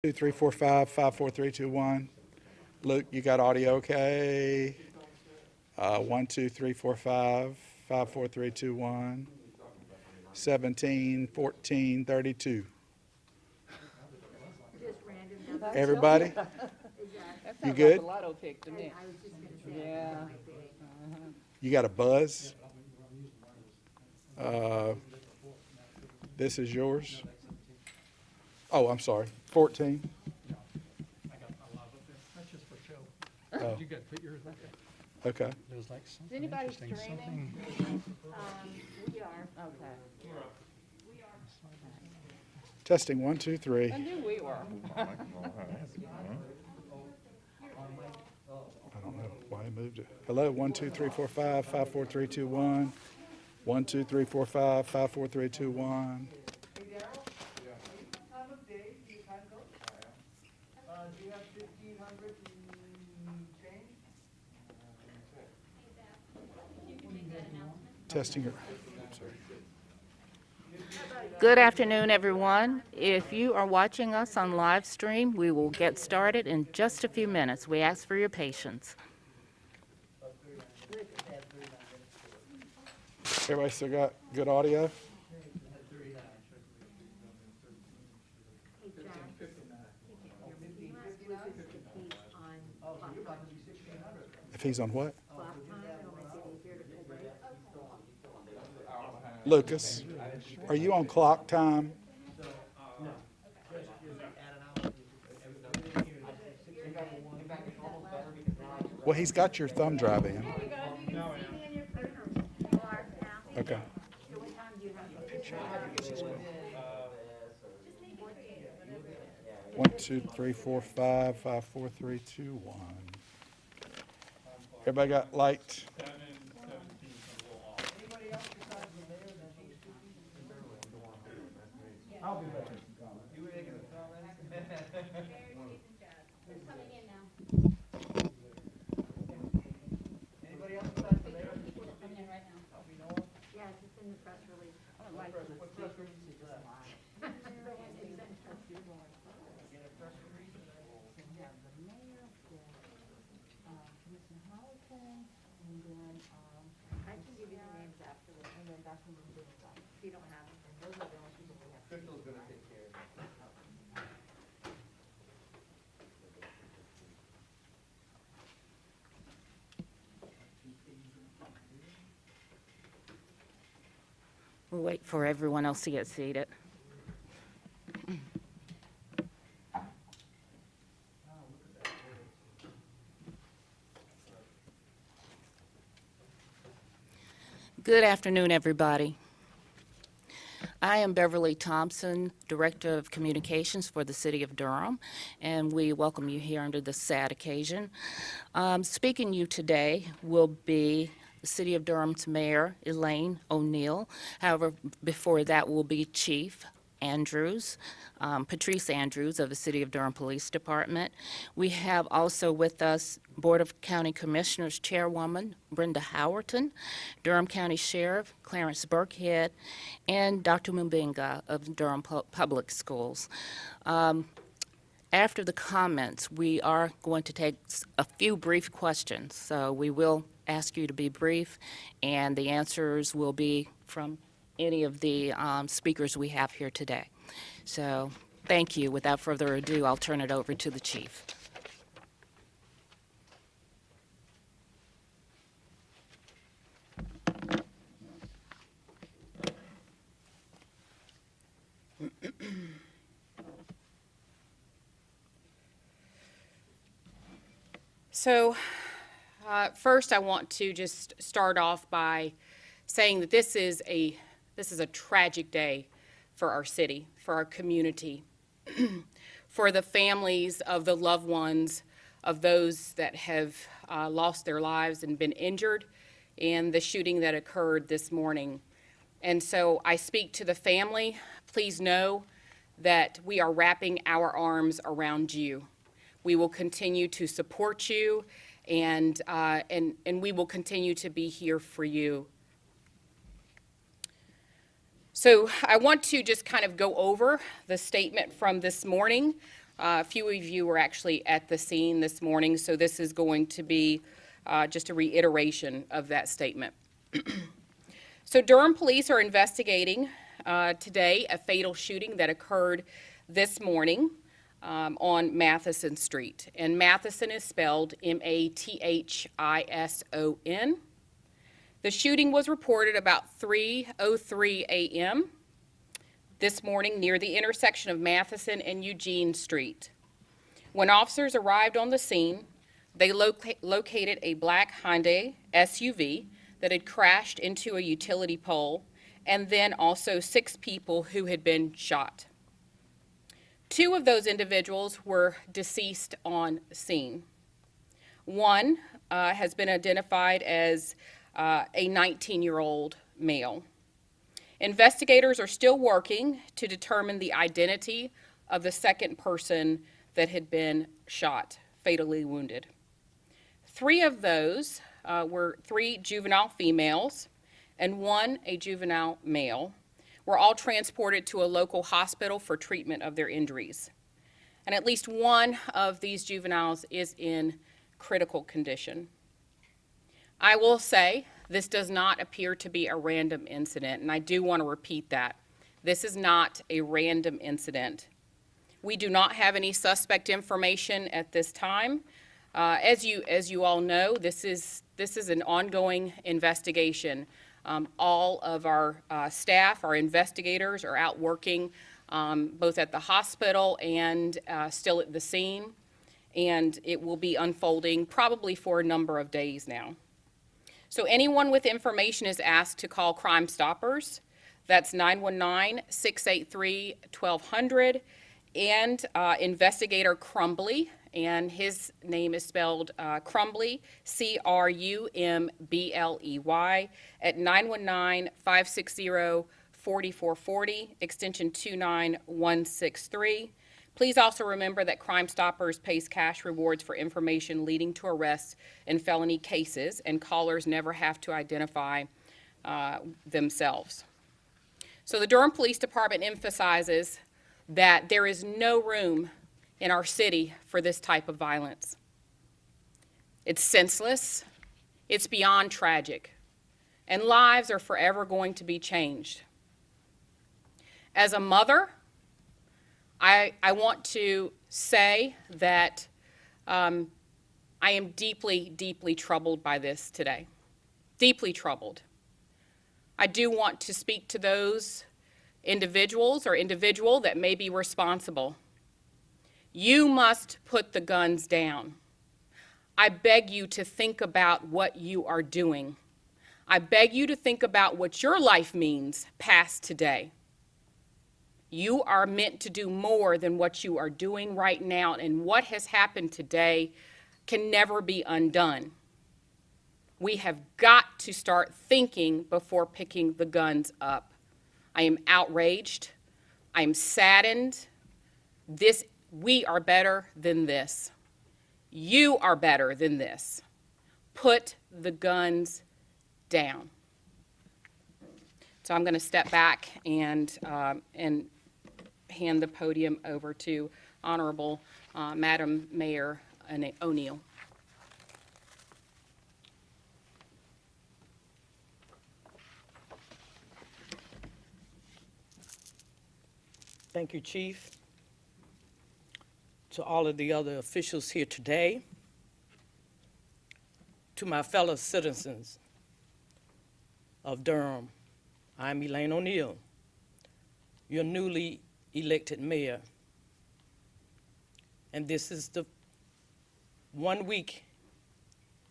2, 3, 4, 5, 5, 4, 3, 2, 1. Luke, you got audio okay? 1, 2, 3, 4, 5, 5, 4, 3, 2, 1. 17, 14, 32. Everybody? You good? Like a lotto pick to me. Yeah. You got a buzz? This is yours. Oh, I'm sorry. 14. I got a lot of this. That's just for show. Oh, You got to put yours up there. okay. There's like something anybody interesting, streaming? something. We are. Okay. Testing 1, 2, 3. I knew we were. I don't know why I moved it. Hello, 1, 2, 3, 4, 5, 5, 4, 3, 2, 1. 1, 2, 3, 4, 5, 5, 4, 3, 2, 1. Do you have 1,500 change? Testing her. Sorry. Good afternoon, everyone. If you are watching us on live stream, we will get started in just a few minutes. We ask for your patience. Everybody still got good audio? If he's on what? Lucas, are you on clock time? Well, he's got your thumb drive in. Okay. 1, 2, 3, 4, 5, 5, 4, 3, 2, 1. Everybody got light? I'll be back. You were making a comment? Anybody else besides the mayor? Coming in right now. We know of? Yes, it's in the press release. What press release is that? Get a press release? We have the mayor, Commissioner Howerton, and then, I can give you the names afterwards, and then Dr. Mubenga, if you don't have them, and those are the only people we have. Crystal's gonna take care of it. We'll wait for everyone else to get seated. Good afternoon, everybody. I am Beverly Thompson, Director of Communications for the City of Durham, and we welcome you here under this sad occasion. Speaking to you today will be the City of Durham's Mayor, Elaine O'Neill. However, before that will be Chief Andrews, Patrice Andrews of the City of Durham Police Department. We have also with us Board of County Commissioners Chairwoman Brenda Howerton, Durham County Sheriff Clarence Birkhead, and Dr. Mubenga of Durham Public Schools. After the comments, we are going to take a few brief questions. So we will ask you to be brief, and the answers will be from any of the speakers we have here today. So thank you. Without further ado, I'll turn it over to the chief. So first I want to just start off by saying that this is a tragic day for our city, for our community, for the families of the loved ones of those that have lost their lives and been injured in the shooting that occurred this morning. And so I speak to the family. Please know that we are wrapping our arms around you. We will continue to support you, and we will continue to be here for you. So I want to just kind of go over the statement from this morning. A few of you were actually at the scene this morning, so this is going to be just a reiteration of that statement. So Durham police are investigating today a fatal shooting that occurred this morning on Mathison Street. And Mathison is spelled Mathison. The shooting was reported about 3:03 a.m. this morning near the intersection of Mathison and Eugene Street. When officers arrived on the scene, they located a black Hyundai SUV that had crashed into a utility pole, and then also 6 people who had been shot. 2 of those individuals were deceased on scene. One has been identified as a 19-year-old male. Investigators are still working to determine the identity of the second person that had been shot, fatally wounded. 3 of those were 3 juvenile females and 1 a juvenile male, were all transported to a local hospital for treatment of their injuries. And at least 1 of these juveniles is in critical condition. I will say this does not appear to be a random incident, and I do want to repeat that. This is not a random incident. We do not have any suspect information at this time. As you all know, this is an ongoing investigation. All of our staff, our investigators, are out working both at the hospital and still at the scene, and it will be unfolding probably for a number of days now. So anyone with information is asked to call Crime Stoppers. That's 919-683-1200, and Investigator Crumbly, and his name is spelled Crumbly, Crumbley, at 919-560-4440, extension 29163. Please also remember that Crime Stoppers pays cash rewards for information leading to arrests in felony cases, and callers never have to identify themselves. So the Durham Police Department emphasizes that there is no room in our city for this type of violence. It's senseless, it's beyond tragic, and lives are forever going to be changed. As a mother, I want to say that I am deeply, deeply troubled by this today. Deeply troubled. I do want to speak to those individuals or individual that may be responsible. You must put the guns down. I beg you to think about what you are doing. I beg you to think about what your life means past today. You are meant to do more than what you are doing right now, and what has happened today can never be undone. We have got to start thinking before picking the guns up. I am outraged. I am saddened. We are better than this. You are better than this. Put the guns down. So I'm going to step back and hand the podium over to Honorable Madam Mayor O'Neill. Thank you, Chief. To all of the other officials here today, to my fellow citizens of Durham, I'm Elaine O'Neill, your newly elected mayor. And this is the 1-week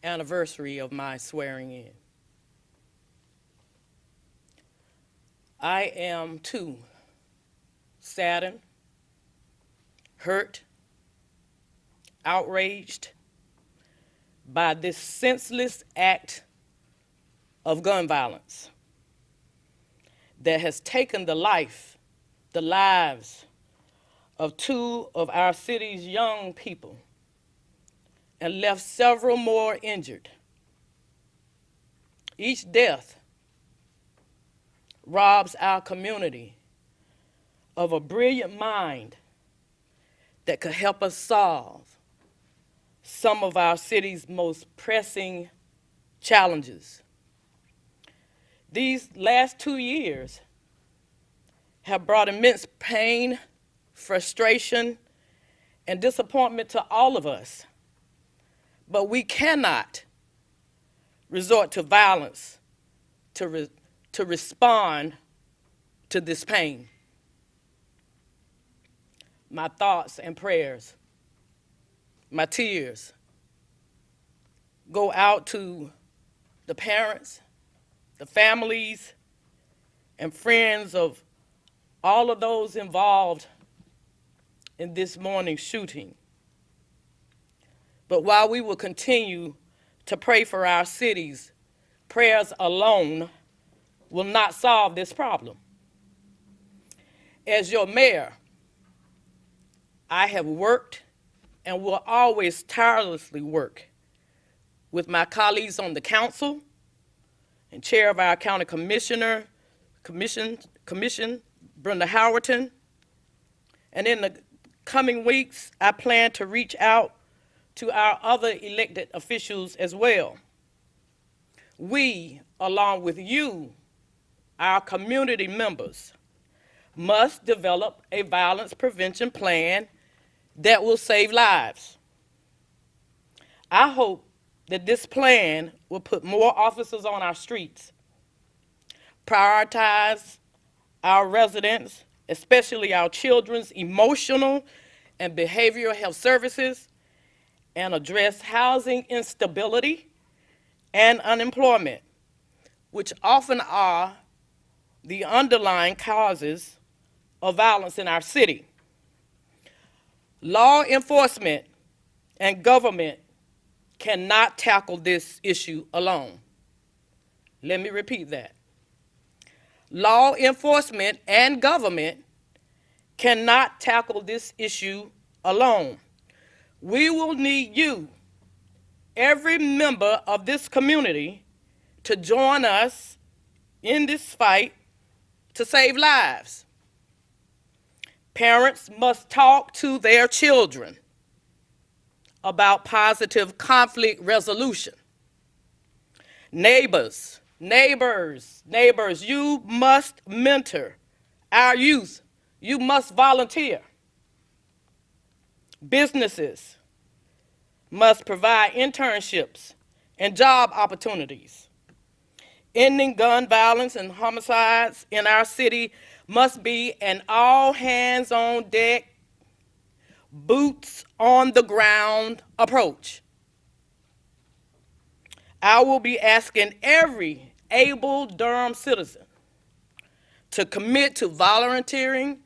anniversary of my swearing in. I am, too, saddened, hurt, outraged by this senseless act of gun violence that has taken the lives of 2 of our city's young people and left several more injured. Each death robs our community of a brilliant mind that could help us solve some of our city's most pressing challenges. These last 2 years have brought immense pain, frustration, and disappointment to all of us. But we cannot resort to violence to respond to this pain. My thoughts and prayers, my tears go out to the parents, the families, and friends of all of those involved in this morning's shooting. But while we will continue to pray for our cities, prayers alone will not solve this problem. As your mayor, I have worked and will always tirelessly work with my colleagues on the council and chair of our county commission, Brenda Howerton. And in the coming weeks, I plan to reach out to our other elected officials as well. We, along with you, our community members, must develop a violence prevention plan that will save lives. I hope that this plan will put more officers on our streets, prioritize our residents, especially our children's emotional and behavioral health services, and address housing instability and unemployment, which often are the underlying causes of violence in our city. Law enforcement and government cannot tackle this issue alone. Let me repeat that. Law enforcement and government cannot tackle this issue alone. We will need you, every member of this community, to join us in this fight to save lives. Parents must talk to their children about positive conflict resolution. Neighbors, you must mentor our youth. You must volunteer. Businesses must provide internships and job opportunities. Ending gun violence and homicides in our city must be an all-hands-on-deck, boots-on-the-ground approach. I will be asking every able Durham citizen to commit to volunteering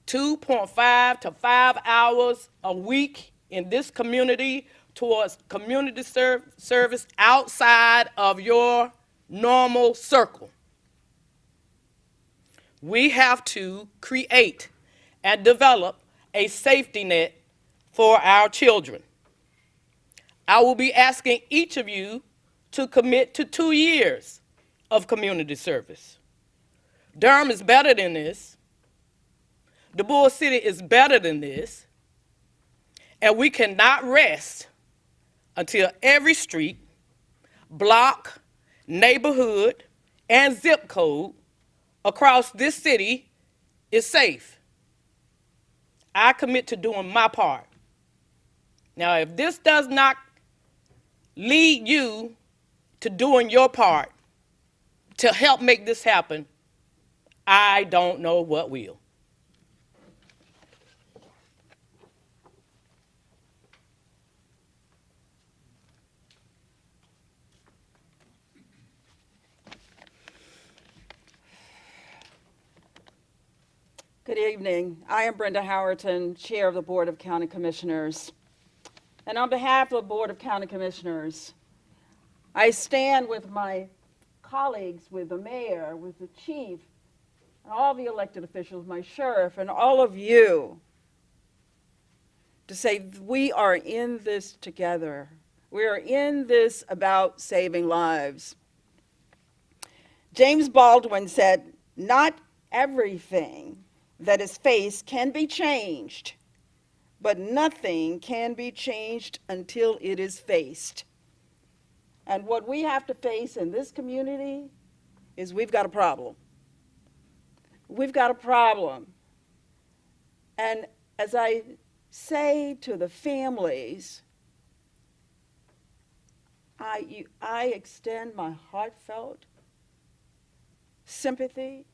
2.5 to 5 hours a week in this community towards community service outside of your normal circle. We have to create and develop a safety net for our children. I will be asking each of you to commit to 2 years of community service. Durham is better than this. The Bull City is better than this. And we cannot rest until every street, block, neighborhood, and zip code across this city is safe. I commit to doing my part. Now, if this does not lead you to doing your part to help make this happen, I don't know what will. Good evening. I am Brenda Howerton, Chair of the Board of County Commissioners. And on behalf of the Board of County Commissioners, I stand with my colleagues, with the mayor, with the chief, and all the elected officials, my sheriff, and all of you to say we are in this together. We are in this about saving lives. James Baldwin said, "Not everything that is faced can be changed, but nothing can be changed until it is faced. And what we have to face in this community is we've got a problem. We've got a problem. And as I say to the families, I extend my heartfelt sympathy.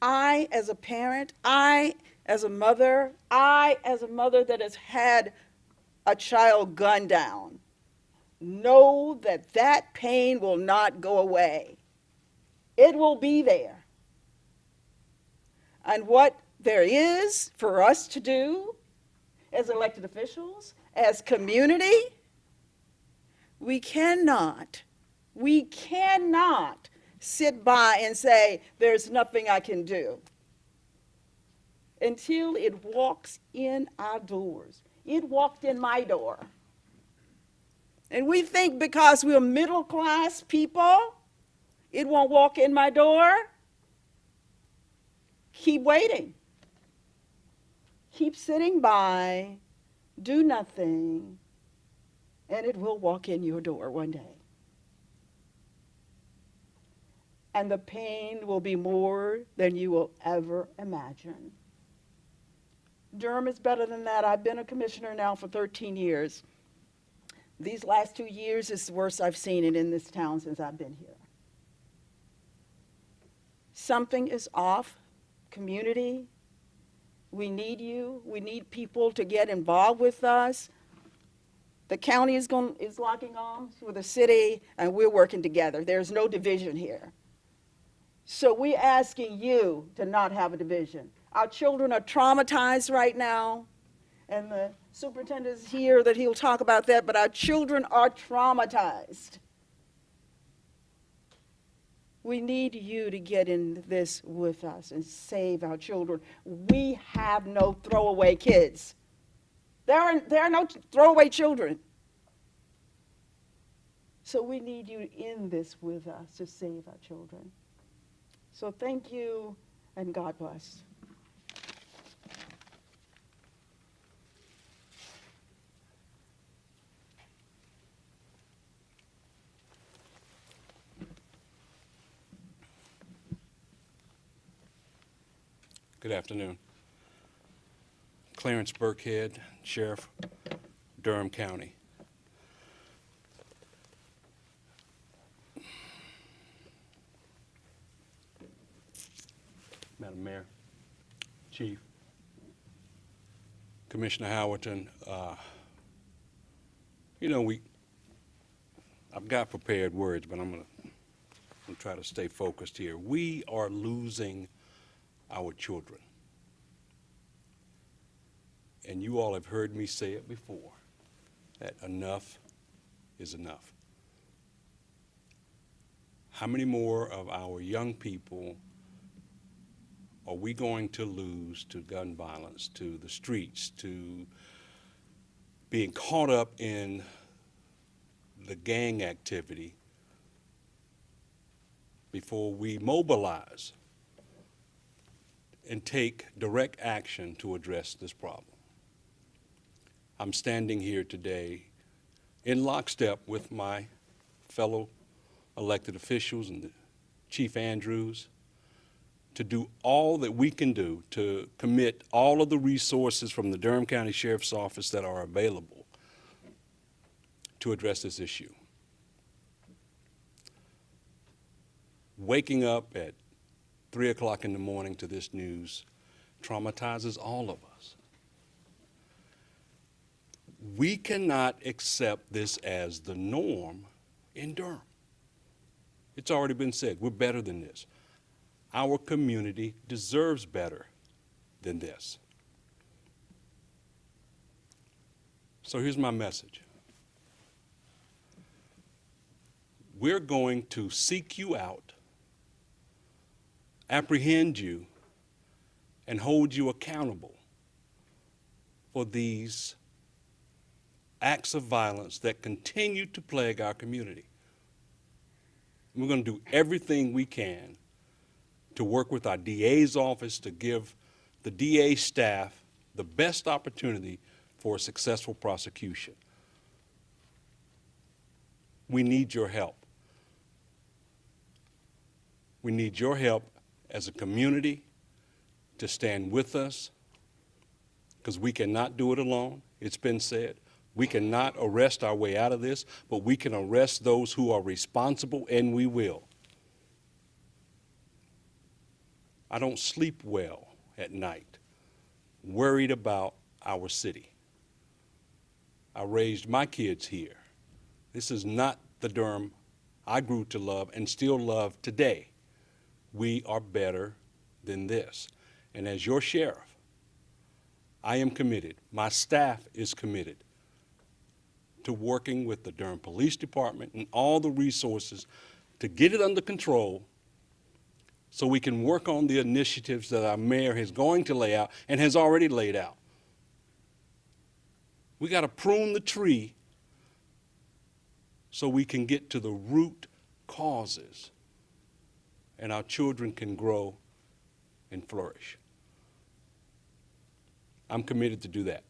I, as a parent, I, as a mother that has had a child gunned down, know that that pain will not go away. It will be there. And what there is for us to do as elected officials, as community, we cannot sit by and say, there's nothing I can do. Until it walks in our doors. It walked in my door. And we think because we're middle class people, it won't walk in my door. Keep waiting. Keep sitting by, do nothing, and it will walk in your door one day. And the pain will be more than you will ever imagine. Durham is better than that. I've been a commissioner now for 13 years. These last 2 years is the worst I've seen it in this town since I've been here. Something is off, community. We need you. We need people to get involved with us. The county is locking arms with the city, and we're working together. There's no division here. So we're asking you to not have a division. Our children are traumatized right now, and the superintendent is here that he'll talk about that, but our children are traumatized. We need you to get in this with us and save our children. We have no throwaway kids. There are no throwaway children. So we need you in this with us to save our children. So thank you, and God bless. Good afternoon. Clarence Birkhead, Sheriff, Durham County. Madam Mayor, Chief, Commissioner Howerton, I've got prepared words, but I'm gonna try to stay focused here. We are losing our children. And you all have heard me say it before, that enough is enough. How many more of our young people are we going to lose to gun violence, to the streets, to being caught up in the gang activity before we mobilize and take direct action to address this problem? I'm standing here today in lockstep with my fellow elected officials and Chief Andrews to do all that we can do to commit all of the resources from the Durham County Sheriff's Office that are available to address this issue. Waking up at 3 o'clock in the morning to this news traumatizes all of us. We cannot accept this as the norm in Durham. It's already been said, we're better than this. Our community deserves better than this. So here's my message. We're going to seek you out, apprehend you, and hold you accountable for these acts of violence that continue to plague our community. We're going to do everything we can to work with our DA's office to give the DA staff the best opportunity for a successful prosecution. We need your help. We need your help as a community to stand with us, because we cannot do it alone. It's been said. We cannot arrest our way out of this, but we can arrest those who are responsible, and we will. I don't sleep well at night, worried about our city. I raised my kids here. This is not the Durham I grew to love and still love today. We are better than this. And as your sheriff, I am committed, my staff is committed to working with the Durham Police Department and all the resources to get it under control so we can work on the initiatives that our mayor is going to lay out and has already laid out. We got to prune the tree so we can get to the root causes and our children can grow and flourish. I'm committed to do that.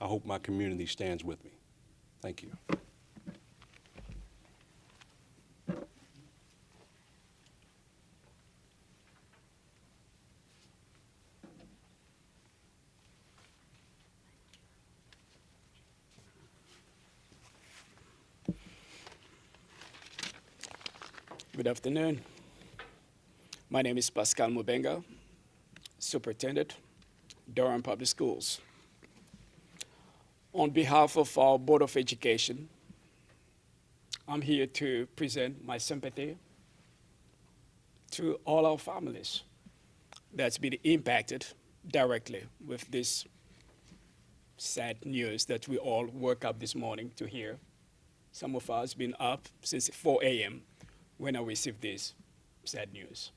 I hope my community stands with me. Thank you. Good afternoon. My name is Pascal Mubenga, Superintendent, Durham Public Schools. On behalf of our Board of Education, I'm here to present my sympathy to all our families that's been impacted directly with this sad news that we all woke up this morning to hear. Some of us been up since 4 a.m. when I received this sad news.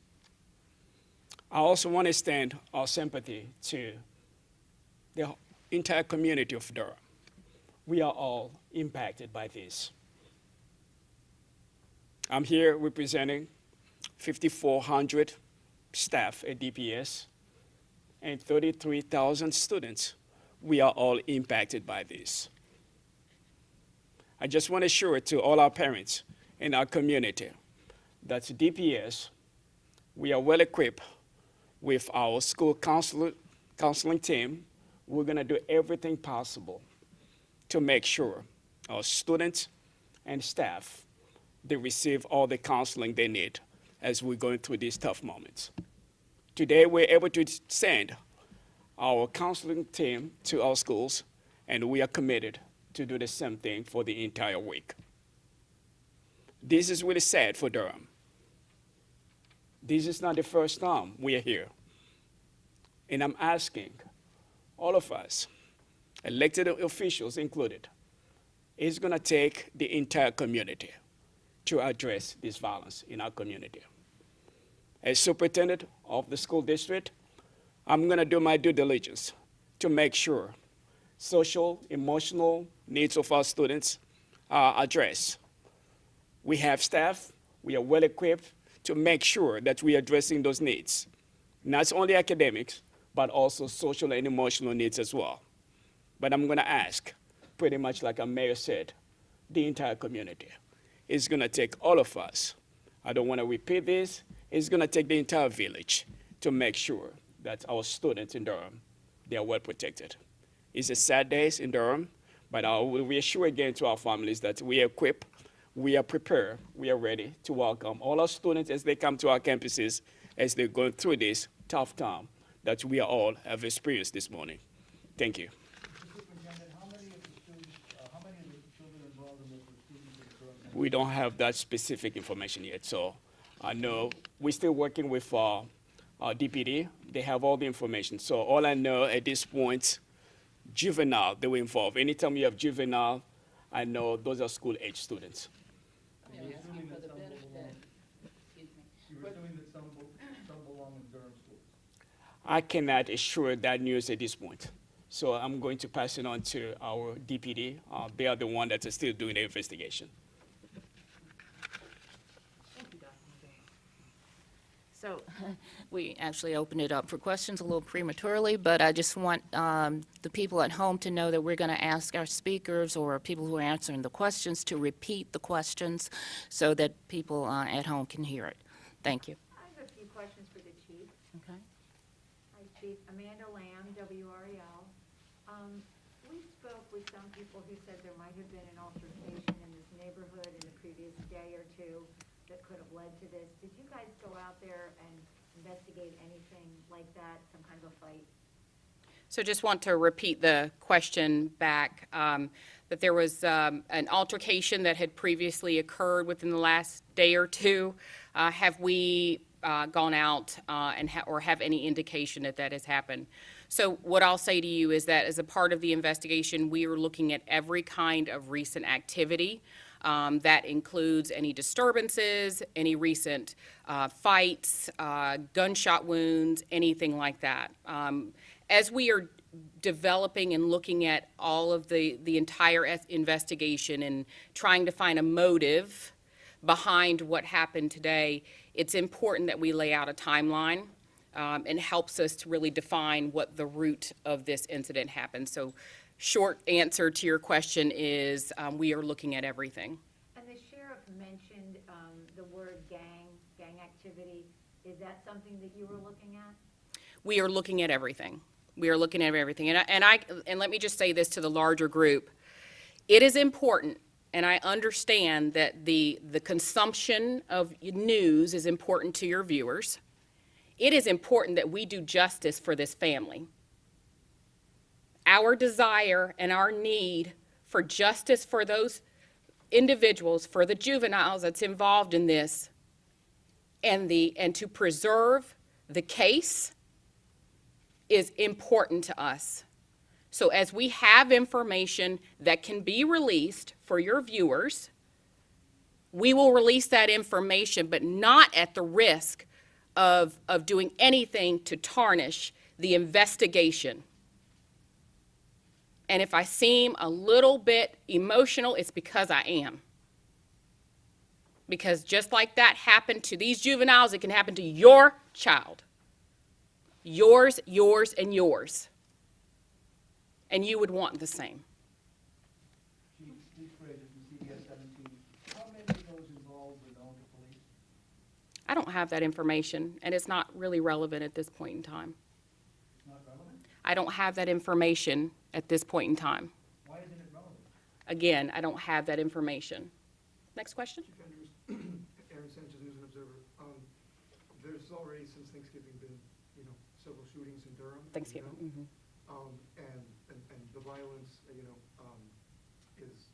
I also want to extend our sympathy to the entire community of Durham. We are all impacted by this. I'm here representing 5,400 staff at DPS and 33,000 students. We are all impacted by this. I just want to assure to all our parents in our community that DPS, we are well equipped with our school counseling team. We're going to do everything possible to make sure our students and staff, they receive all the counseling they need as we're going through these tough moments. Today, we're able to send our counseling team to our schools, and we are committed to do the same thing for the entire week. This is really sad for Durham. This is not the first time we are here. And I'm asking all of us, elected officials included, it's going to take the entire community to address this violence in our community. As superintendent of the school district, I'm going to do my due diligence to make sure social, emotional needs of our students are addressed. We have staff, we are well equipped to make sure that we are addressing those needs. Not only academics, but also social and emotional needs as well. But I'm going to ask, pretty much like our mayor said, the entire community. It's going to take all of us. I don't want to repeat this. It's going to take the entire village to make sure that our students in Durham, they are well protected. It's a sad day in Durham, but I will reassure again to our families that we are equipped, we are prepared, we are ready to welcome all our students as they come to our campuses, as they're going through this tough time that we all have experienced this morning. Thank you. Superintendent, how many of the children involved in this were students in the Durham? We don't have that specific information yet, so I know we're still working with our DPD. They have all the information. So all I know at this point, juvenile, they were involved. Anytime you have juvenile, I know those are school-age students. You were assuming that some belong in Durham schools? I cannot assure that news at this point. So I'm going to pass it on to our DPD. They are the one that are still doing the investigation. So we actually opened it up for questions a little prematurely, but I just want the people at home to know that we're going to ask our speakers or people who are answering the questions to repeat the questions so that people at home can hear it. Thank you. I have a few questions for the chief. Okay. Hi, Chief. Amanda Lamb, WREL. We spoke with some people who said there might have been an altercation in this neighborhood in the previous day or two that could have led to this. Did you guys go out there and investigate anything like that, some kind of a fight? So just want to repeat the question back, that there was an altercation that had previously occurred within the last day or two. Have we gone out or have any indication that that has happened? So what I'll say to you is that as a part of the investigation, we are looking at every kind of recent activity. That includes any disturbances, any recent fights, gunshot wounds, anything like that. As we are developing and looking at all of the entire investigation and trying to find a motive behind what happened today, it's important that we lay out a timeline and helps us to really define what the root of this incident happened. So short answer to your question is we are looking at everything. And the sheriff mentioned the word gang activity. Is that something that you were looking at? We are looking at everything. We are looking at everything. And let me just say this to the larger group. It is important, and I understand that the consumption of news is important to your viewers. It is important that we do justice for this family. Our desire and our need for justice for those individuals, for the juveniles that's involved in this, and to preserve the case is important to us. So as we have information that can be released for your viewers, we will release that information, but not at the risk of doing anything to tarnish the investigation. And if I seem a little bit emotional, it's because I am. Because just like that happened to these juveniles, it can happen to your child. Yours, yours, and yours. And you would want the same. Chief Fraser from CBS 17. How many of those involved were known to police? I don't have that information, and it's not really relevant at this point in time. It's not relevant? I don't have that information at this point in time. Why isn't it relevant? Again, I don't have that information. Next question? Aaron Sanchez, News and Observer. There's already since Thanksgiving been, several shootings in Durham. Thanksgiving. Mm-hmm. And the violence, is,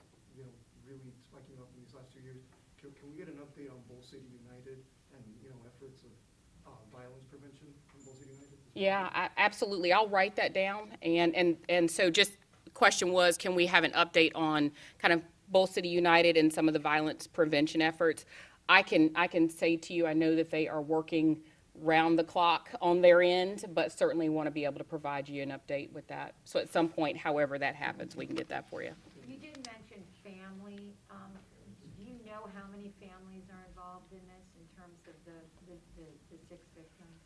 really spiking up in these last 2 years. Can we get an update on Bull City United and, efforts of violence prevention from Bull City United? Yeah, absolutely. I'll write that down. And so just the question was, can we have an update on kind of Bull City United and some of the violence prevention efforts? I can say to you, I know that they are working round the clock on their end, but certainly want to be able to provide you an update with that. So at some point, however that happens, we can get that for you. You did mention family. Do you know how many families are involved in this in terms of the 6 victims?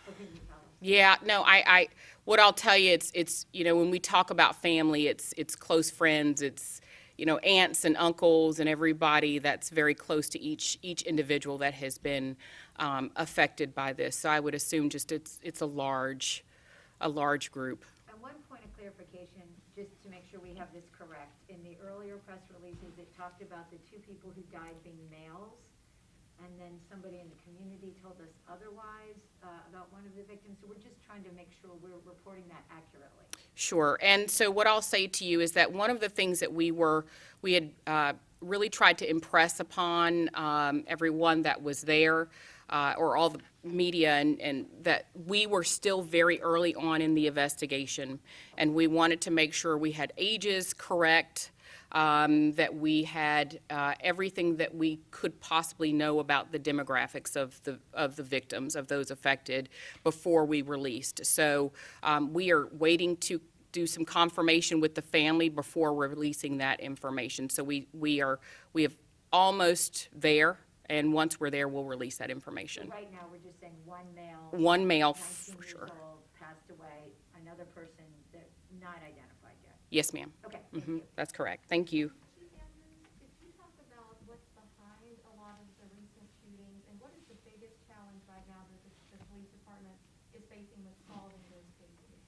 What can you tell us? Yeah, no, I what I'll tell you, it's when we talk about family, it's close friends, it's aunts and uncles and everybody that's very close to each individual that has been affected by this. So I would assume just it's a large group. And one point of clarification, just to make sure we have this correct. In the earlier press releases, it talked about the 2 people who died being males, and then somebody in the community told us otherwise about one of the victims. So we're just trying to make sure we're reporting that accurately. Sure. And so what I'll say to you is that one of the things that we had really tried to impress upon everyone that was there, or all the media, and that we were still very early on in the investigation, and we wanted to make sure we had ages correct, that we had everything that we could possibly know about the demographics of the victims, of those affected, before we released. So we are waiting to do some confirmation with the family before releasing that information. So we have almost there And once we're there, we'll release that information. Right now, we're just saying one male. One male, 19 for years sure. old, passed away, another person that not identified yet. Yes, ma'am. Okay, thank Mhm, you. that's correct. Thank you. Chief Andrews, could you talk about what's behind a lot of the recent shootings, and what is the biggest challenge right now that the police department is facing with solving those cases?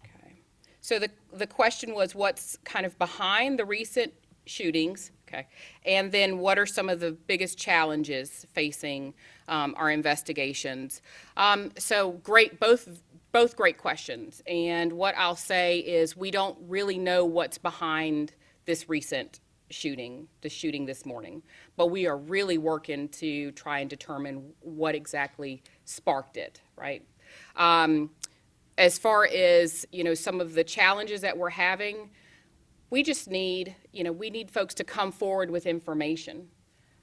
Okay. So the question was what's kind of behind the recent shootings, okay? And then what are some of the biggest challenges facing our investigations? So great, both great questions. And what I'll say is we don't really know what's behind this recent shooting, the shooting this morning. But we are really working to try and determine what exactly sparked it, right? As far as, some of the challenges that we're having, we just need, we need folks to come forward with information,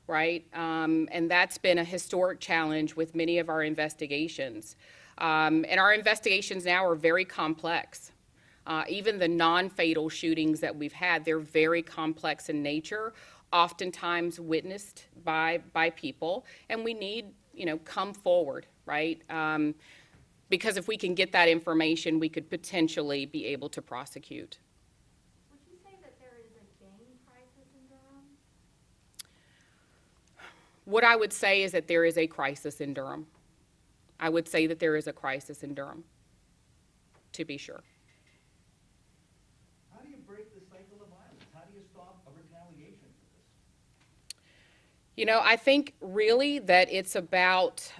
right? And that's been a historic challenge with many of our investigations. And our investigations now are very complex. Even the non-fatal shootings that we've had, they're very complex in nature, oftentimes witnessed by people, and we need, come forward, right? Because if we can get that information, we could potentially be able to prosecute. Would you say that there is a gang crisis in Durham? What I would say is that there is a crisis in Durham. I would say that there is a crisis in Durham, to be sure. How do you break the cycle of violence? How do you stop a retaliation for this? I think really that it's about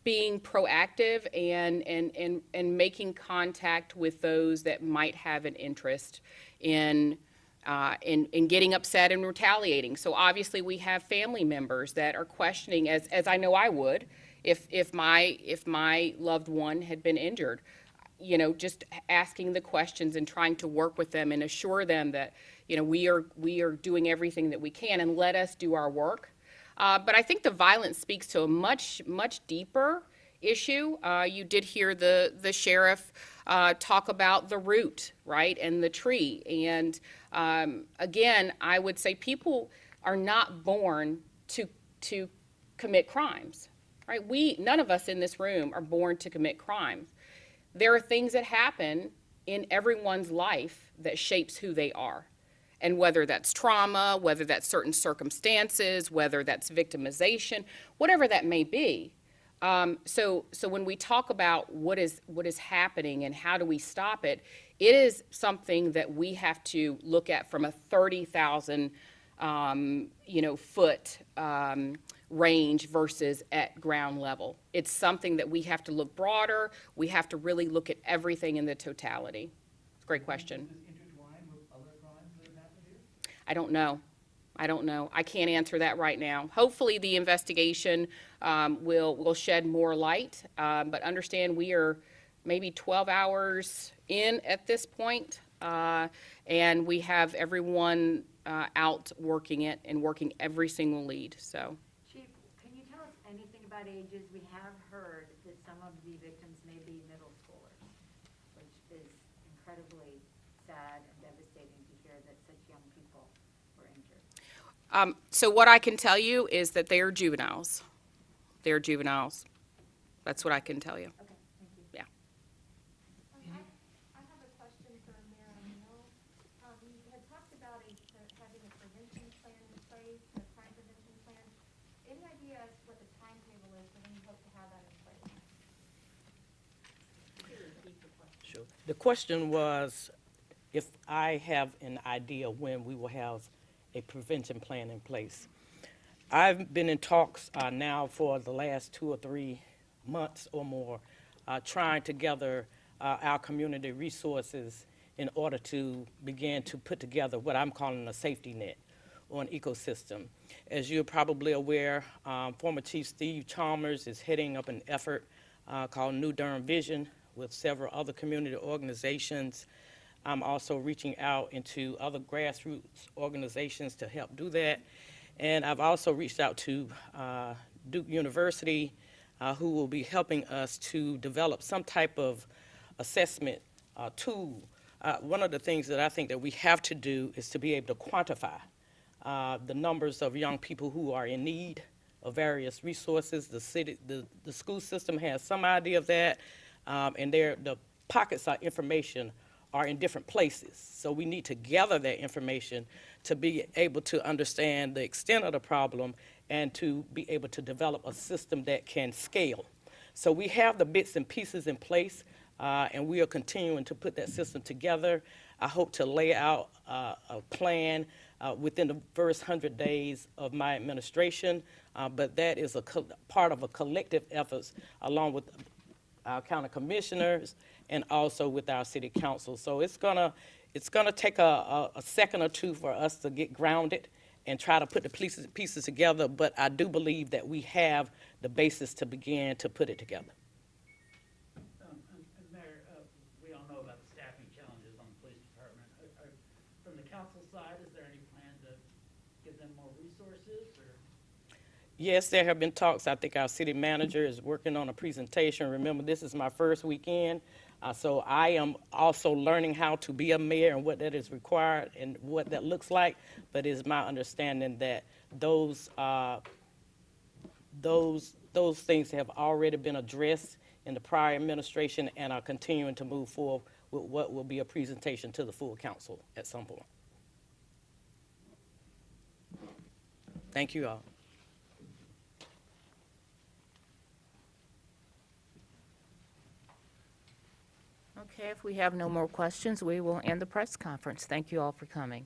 being proactive and making contact with those that might have an interest in getting upset and retaliating. So obviously we have family members that are questioning, as I know I would, if my loved one had been injured. Just asking the questions and trying to work with them and assure them that, we are doing everything that we can and let us do our work. But I think the violence speaks to a much deeper issue. You did hear the sheriff talk about the root, right, and the tree. And again, I would say people are not born to commit crimes, right? None of us in this room are born to commit crimes. There are things that happen in everyone's life that shapes who they are. And whether that's trauma, whether that's certain circumstances, whether that's victimization, whatever that may be. So when we talk about what is happening and how do we stop it, it is something that we have to look at from a 30,000 foot range versus at ground level. It's something that we have to look broader. We have to really look at everything in the totality. It's a great question. Is this intertwined with other crimes that have happened here? I don't know. I can't answer that right now. Hopefully the investigation will shed more light, but understand we are maybe 12 hours in at this point, and we have everyone out working it and working every single lead, so. Chief, can you tell us anything about ages? We have heard that some of the victims may be middle schoolers, which is incredibly sad and devastating to hear that such young people were injured. So what I can tell you is that they are juveniles. They're juveniles. That's what I can tell you. Okay, thank you. Yeah. I have a question for Mayor O'Neill. You had talked about having a prevention plan in place, a crime prevention plan. Any idea as to what the timetable is when you hope to have that in place? Sure. The question was if I have an idea when we will have a prevention plan in place. I've been in talks now for the last 2 or 3 months or more, trying to gather our community resources in order to begin to put together what I'm calling a safety net or an ecosystem. As you're probably aware, former Chief Steve Chalmers is heading up an effort called New Durham Vision with several other community organizations. I'm also reaching out into other grassroots organizations to help do that. And I've also reached out to Duke University, who will be helping us to develop some type of assessment tool. One of the things that I think that we have to do is to be able to quantify the numbers of young people who are in need of various resources. The city, the school system has some idea of that, and the pockets of information are in different places. So we need to gather that information to be able to understand the extent of the problem and to be able to develop a system that can scale. So we have the bits and pieces in place, and we are continuing to put that system together. I hope to lay out a plan within the first 100 days of my administration, but that is part of a collective efforts along with our county commissioners and also with our city council. So it's gonna take a second or two for us to get grounded and try to put the pieces together, but I do believe that we have the basis to begin to put it together. And Mayor, we all know about the staffing challenges on the police department. From the council side, is there any plan to give them more resources, or? Yes, there have been talks. I think our city manager is working on a presentation. Remember, this is my first weekend, so I am also learning how to be a mayor and what that is required and what that looks like. But it's my understanding that those things have already been addressed in the prior administration and are continuing to move forward with what will be a presentation to the full council at some point. Thank you all. Okay, if we have no more questions, we will end the press conference. Thank you all for coming.